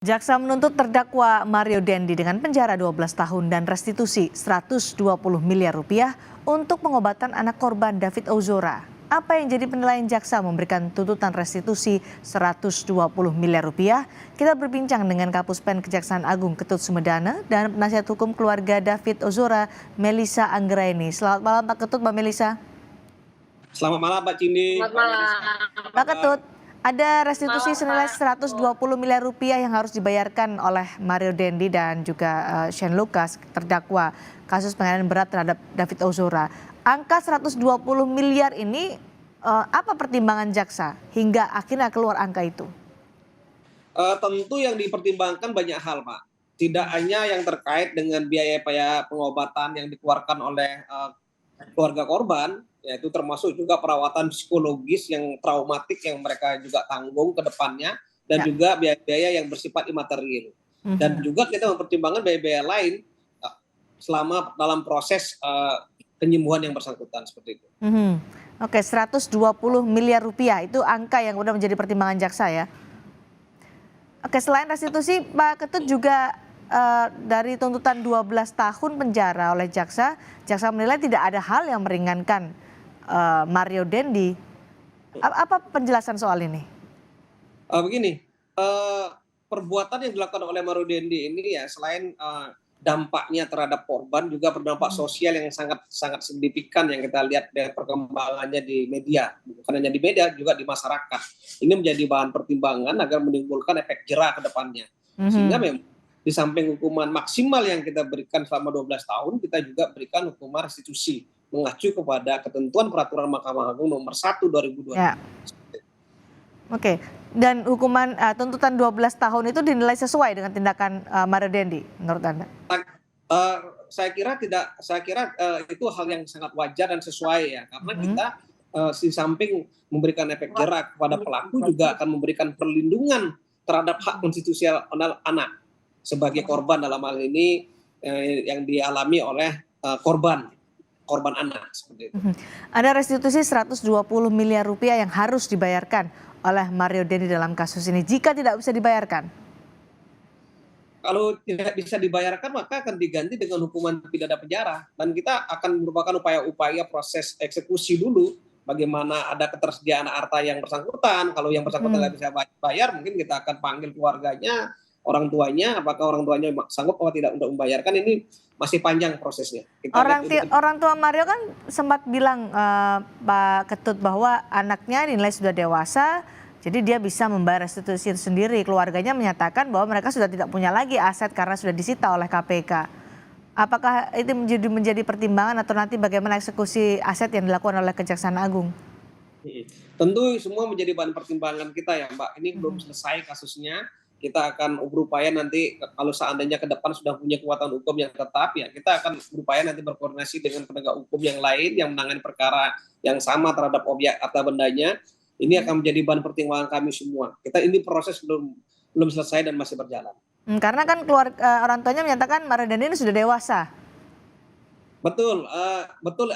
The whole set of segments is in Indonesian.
Jaksa menuntut terdakwa Mario Dendi dengan penjara 12 tahun dan restitusi 120 miliar rupiah untuk pengobatan anak korban David Ozora. Apa yang jadi penilaian jaksa memberikan tuntutan restitusi 120 miliar rupiah? Kita berbincang dengan Kapuspen Kejaksaan Agung Ketut Sumedana dan penasihat hukum keluarga David Ozora, Melisa Anggraini. Selamat malam Pak Ketut, Mbak Melisa. Selamat malam Mbak Cindy. Selamat malam. Pak Ketut, ada restitusi senilai Malam, 120 miliar rupiah yang harus dibayarkan oleh Mario Dendi dan juga Shane Lucas, terdakwa kasus penganiayaan berat terhadap David Ozora. Angka 120 miliar ini apa pertimbangan jaksa hingga akhirnya keluar angka itu? Tentu yang dipertimbangkan banyak hal, Pak. Tidak hanya yang terkait dengan biaya pengobatan yang dikeluarkan oleh keluarga korban, yaitu termasuk juga perawatan psikologis yang traumatik yang mereka juga tanggung ke depannya, dan juga biaya-biaya yang bersifat imaterial. Dan juga kita mempertimbangkan biaya-biaya lain selama dalam proses penyembuhan yang bersangkutan seperti itu. Oke, 120 miliar rupiah itu angka yang udah menjadi pertimbangan jaksa ya. Oke, selain restitusi, Pak Ketut juga dari tuntutan 12 tahun penjara oleh jaksa menilai tidak ada hal yang meringankan Mario Dendi. Apa penjelasan soal ini? Begini, perbuatan yang dilakukan oleh Mario Dendi ini ya selain dampaknya terhadap korban juga berdampak sosial yang sangat signifikan yang kita lihat dari perkembangannya di media, bukan hanya di media juga di masyarakat. Ini menjadi bahan pertimbangan agar menimbulkan efek jera ke depannya. Sehingga memang di samping hukuman maksimal yang kita berikan selama 12 tahun, kita juga berikan hukuman restitusi mengacu kepada ketentuan peraturan Mahkamah Agung nomor 1/2020. Ya. Oke, dan hukuman tuntutan 12 tahun itu dinilai sesuai dengan tindakan Mario Dendi menurut Anda? Saya kira tidak, itu hal yang sangat wajar dan sesuai ya, karena kita di samping memberikan efek jera kepada pelaku juga akan memberikan perlindungan terhadap hak konstitusional anak sebagai korban dalam hal ini yang dialami oleh korban anak seperti itu. Ada restitusi 120 miliar rupiah yang harus dibayarkan oleh Mario Dendi dalam kasus ini. Jika tidak bisa dibayarkan? Kalau tidak bisa dibayarkan maka akan diganti dengan hukuman pidana penjara, dan kita akan merupakan upaya-upaya proses eksekusi dulu. Bagaimana ada ketersediaan harta yang bersangkutan, kalau yang bersangkutan nggak bisa bayar mungkin kita akan panggil keluarganya, orang tuanya, apakah orang tuanya sanggup atau tidak untuk membayarkan. Ini masih panjang prosesnya. Orang tua Mario kan sempat bilang Pak Ketut bahwa anaknya dinilai sudah dewasa, jadi dia bisa membayar restitusi sendiri. Keluarganya menyatakan bahwa mereka sudah tidak punya lagi aset karena sudah disita oleh KPK. Apakah itu menjadi pertimbangan atau nanti bagaimana eksekusi aset yang dilakukan oleh Kejaksaan Agung? Tentu semua menjadi bahan pertimbangan kita ya Mbak. Ini belum selesai kasusnya. Kita akan berupaya nanti kalau seandainya ke depan sudah punya kekuatan hukum yang tetap ya, kita akan berupaya nanti berkoordinasi dengan penegak hukum yang lain yang menangani perkara yang sama terhadap objek atau bendanya. Ini akan menjadi bahan pertimbangan kami semua. Ini proses belum selesai dan masih berjalan. Karena kan orang tuanya menyatakan Mario Dendi ini sudah dewasa. Betul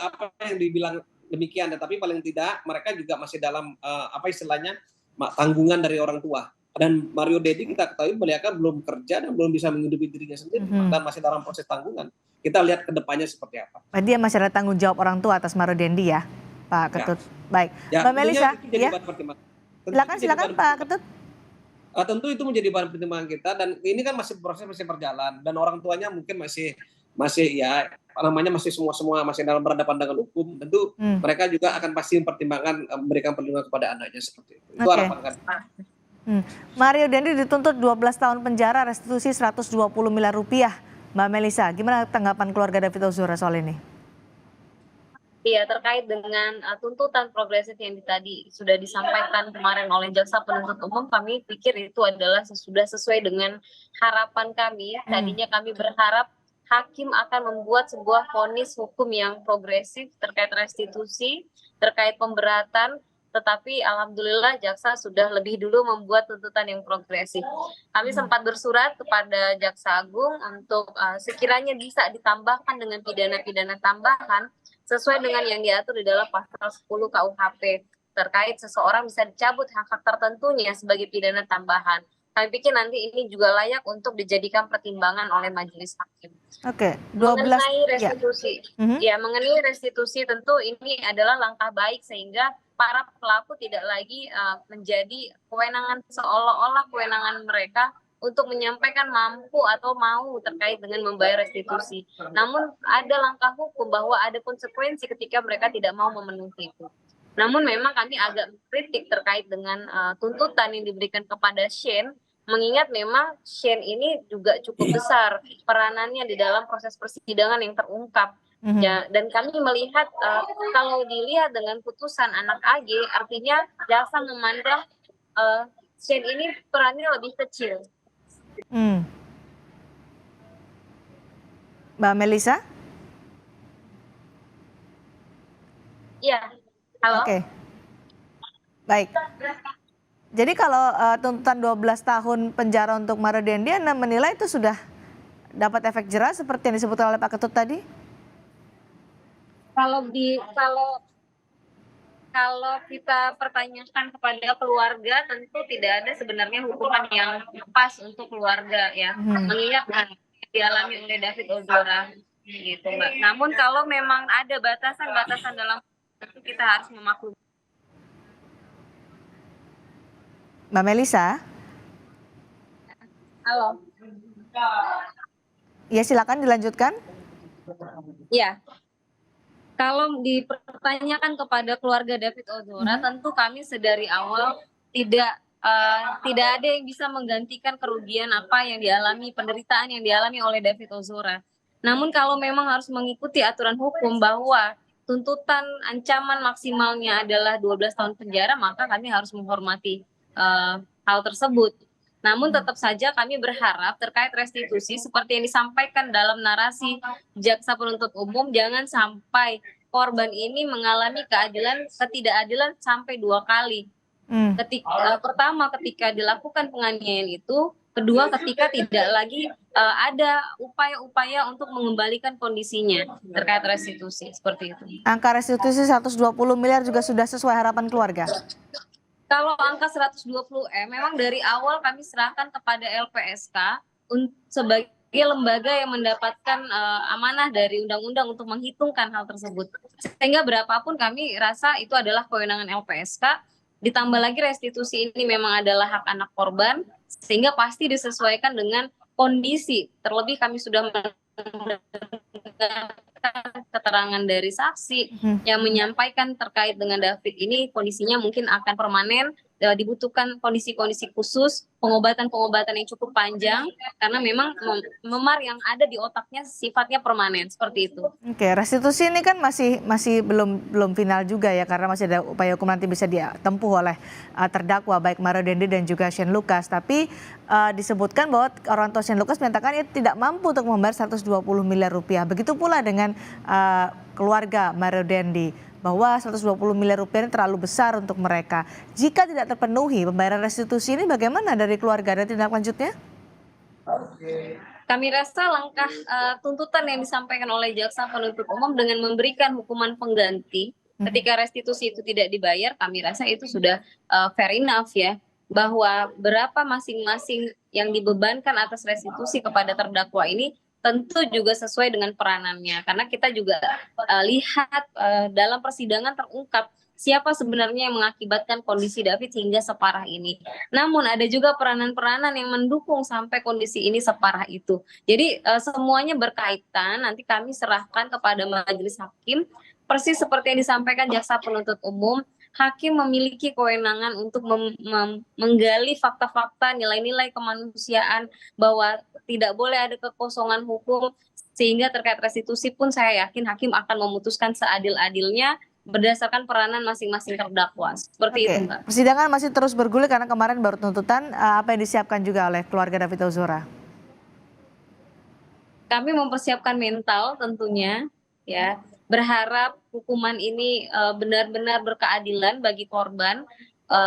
apa yang dibilang demikian, tetapi paling tidak mereka juga masih dalam tanggungan dari orang tua. Dan Mario Dendi kita ketahui beliau kan belum kerja dan belum bisa menghidupi dirinya sendiri, dan masih dalam proses tanggungan. Kita lihat ke depannya seperti apa. Dia masih ada tanggung jawab orang tua atas Mario Dendi ya, Pak Ketut. Ya. Baik, ya, Mbak Melisa, ya. Silakan Pak Ketut. Tentu itu menjadi bahan pertimbangan kita, dan ini kan masih berjalan, dan orang tuanya mungkin masih semua masih dalam berhadapan dengan hukum. Tentu mereka juga akan pasti mempertimbangkan memberikan perlindungan kepada anaknya seperti itu. Itu harapan kami. Mario Dendi dituntut 12 tahun penjara, restitusi 120 miliar rupiah. Mbak Melisa, gimana tanggapan keluarga David Ozora soal ini? Iya, terkait dengan tuntutan progresif yang tadi sudah disampaikan kemarin oleh jaksa penuntut umum, kami pikir itu adalah sudah sesuai dengan harapan kami. Tadinya kami berharap hakim akan membuat sebuah vonis hukum yang progresif terkait restitusi, terkait pemberatan, tetapi alhamdulillah jaksa sudah lebih dulu membuat tuntutan yang progresif. Kami sempat bersurat kepada Jaksa Agung untuk sekiranya bisa ditambahkan dengan pidana-pidana tambahan sesuai dengan yang diatur di dalam pasal 10 KUHP terkait seseorang bisa dicabut hak-hak tertentunya sebagai pidana tambahan. kami pikir nanti ini juga layak untuk dijadikan pertimbangan oleh majelis hakim. Oke, 12 Mengenai ya. restitusi, Mhm. ya mengenai restitusi tentu ini adalah langkah baik sehingga para pelaku tidak lagi menjadi kewenangan seolah-olah kewenangan mereka untuk menyampaikan mampu atau mau terkait dengan membayar restitusi. Namun ada langkah hukum bahwa ada konsekuensi ketika mereka tidak mau memenuhi itu. Namun memang kami agak kritik terkait dengan tuntutan yang diberikan kepada Shane, mengingat memang Shane ini juga cukup besar peranannya di dalam proses persidangan yang terungkap. Ya, dan kami melihat kalau dilihat dengan putusan anak AG, artinya jaksa memandang Shane ini perannya lebih kecil. Mbak Melisa? Iya, halo. Oke. Baik. Jadi kalau tuntutan 12 tahun penjara untuk Mario Dendi, Anda menilai itu sudah dapat efek jerah seperti yang disebutkan oleh Pak Ketut tadi? Kalau kita pertanyakan kepada keluarga, tentu tidak ada sebenarnya hukuman yang pas untuk keluarga ya, mengingat yang dialami oleh David Ozora gitu Mbak. Namun kalau memang ada batasan-batasan dalam itu kita harus memaklumi. Mbak Melisa? Halo. Ya, silakan dilanjutkan. Ya. Kalau dipertanyakan kepada keluarga David Ozora, tentu kami sedari awal tidak ada yang bisa menggantikan kerugian apa yang dialami, penderitaan yang dialami oleh David Ozora. Namun kalau memang harus mengikuti aturan hukum bahwa tuntutan ancaman maksimalnya adalah 12 tahun penjara, maka kami harus menghormati hal tersebut. Namun tetap saja kami berharap terkait restitusi seperti yang disampaikan dalam narasi jaksa penuntut umum, jangan sampai korban ini mengalami ketidakadilan sampai 2 kali. Pertama ketika dilakukan penganiayaan itu, kedua ketika tidak lagi ada upaya-upaya untuk mengembalikan kondisinya terkait restitusi seperti itu. Angka restitusi 120 miliar juga sudah sesuai harapan keluarga? Kalau angka 120M memang dari awal kami serahkan kepada LPSK sebagai lembaga yang mendapatkan amanah dari undang-undang untuk menghitungkan hal tersebut. Sehingga berapapun kami rasa itu adalah kewenangan LPSK, ditambah lagi restitusi ini memang adalah hak anak korban, sehingga pasti disesuaikan dengan kondisi. Terlebih kami sudah keterangan dari saksi yang menyampaikan terkait dengan David ini kondisinya mungkin akan permanen, dibutuhkan kondisi-kondisi khusus, pengobatan-pengobatan yang cukup panjang karena memang memar yang ada di otaknya sifatnya permanen seperti itu. Oke, restitusi ini kan masih belum final juga ya, karena masih ada upaya hukum nanti bisa ditempuh oleh terdakwa baik Mario Dendi dan juga Shane Lucas. Tapi disebutkan bahwa orang tua Shane Lucas menyatakan ia tidak mampu untuk membayar 120 miliar rupiah. Begitu pula dengan keluarga Mario Dendi, bahwa 120 miliar rupiah ini terlalu besar untuk mereka. Jika tidak terpenuhi pembayaran restitusi ini, bagaimana dari keluarga dan tindak lanjutnya? Kami rasa langkah tuntutan yang disampaikan oleh jaksa penuntut umum dengan memberikan hukuman pengganti ketika restitusi itu tidak dibayar, kami rasa itu sudah fair enough ya, bahwa berapa masing-masing yang dibebankan atas restitusi kepada terdakwa ini tentu juga sesuai dengan peranannya, karena kita juga lihat dalam persidangan terungkap siapa sebenarnya yang mengakibatkan kondisi David hingga separah ini. Namun ada juga peranan-peranan yang mendukung sampai kondisi ini separah itu. Jadi semuanya berkaitan, nanti kami serahkan kepada majelis hakim, persis seperti yang disampaikan jaksa penuntut umum. Hakim memiliki kewenangan untuk menggali fakta-fakta, nilai-nilai kemanusiaan, bahwa tidak boleh ada kekosongan hukum, sehingga terkait restitusi pun saya yakin hakim akan memutuskan seadil-adilnya berdasarkan peranan masing-masing terdakwa. Seperti itu, Mbak. Persidangan masih terus bergulir karena kemarin baru tuntutan. Apa yang disiapkan juga oleh keluarga David Ozora? Kami mempersiapkan mental tentunya, ya. Berharap hukuman ini benar-benar berkeadilan bagi korban,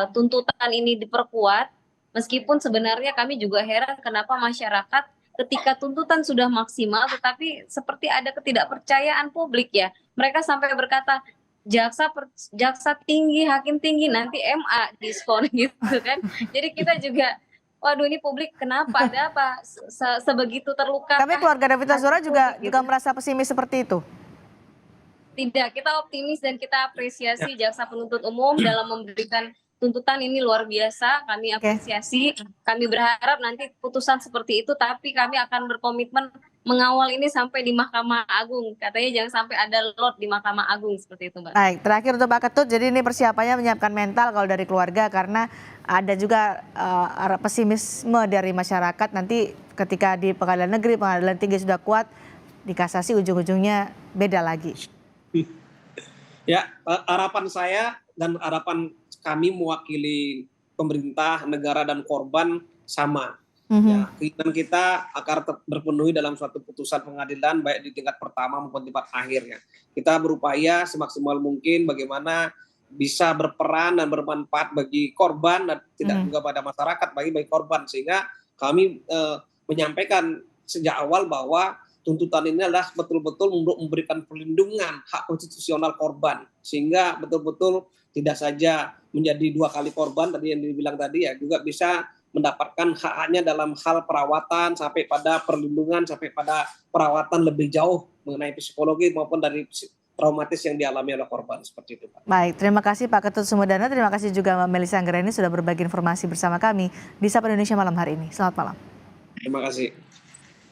tuntutan ini diperkuat, meskipun sebenarnya kami juga heran kenapa masyarakat ketika tuntutan sudah maksimal tetapi seperti ada ketidakpercayaan publik ya, mereka sampai berkata jaksa tinggi, hakim tinggi, nanti MA diskon gitu kan. Jadi kita juga waduh ini publik kenapa, ada apa, sebegitu terluka. Tapi keluarga David Ozora juga merasa pesimis seperti itu. Tidak, kita optimis dan kita apresiasi jaksa penuntut umum dalam memberikan tuntutan ini luar biasa. Kami apresiasi, kami berharap nanti putusan seperti itu, tapi kami akan berkomitmen mengawal ini sampai di Mahkamah Agung. Katanya jangan sampai ada lot di Mahkamah Agung seperti itu, Mbak. Baik, terakhir untuk Pak Ketut, jadi ini persiapannya menyiapkan mental kalau dari keluarga karena ada juga pesimisme dari masyarakat nanti ketika di pengadilan negeri, pengadilan tinggi sudah kuat, di kasasi ujung-ujungnya beda lagi. Ya, harapan saya dan harapan kami mewakili pemerintah, negara dan korban sama. Ya, keinginan kita agar terpenuhi dalam suatu putusan pengadilan baik di tingkat pertama maupun tingkat akhirnya. Kita berupaya semaksimal mungkin bagaimana bisa berperan dan bermanfaat bagi korban dan tidak juga pada masyarakat, bagi korban, sehingga kami menyampaikan sejak awal bahwa tuntutan ini adalah betul-betul untuk memberikan perlindungan hak konstitusional korban, sehingga betul-betul tidak saja menjadi 2 kali korban tadi yang dibilang tadi, ya juga bisa mendapatkan hak-haknya dalam hal perawatan sampai pada perlindungan, sampai pada perawatan lebih jauh mengenai psikologi maupun dari traumatis yang dialami oleh korban, seperti itu, Pak. Baik, terima kasih Pak Ketut Sumedana, terima kasih juga Mbak Melisa Anggraini sudah berbagi informasi bersama kami di Sapa Indonesia malam hari ini. Selamat malam. Terima kasih.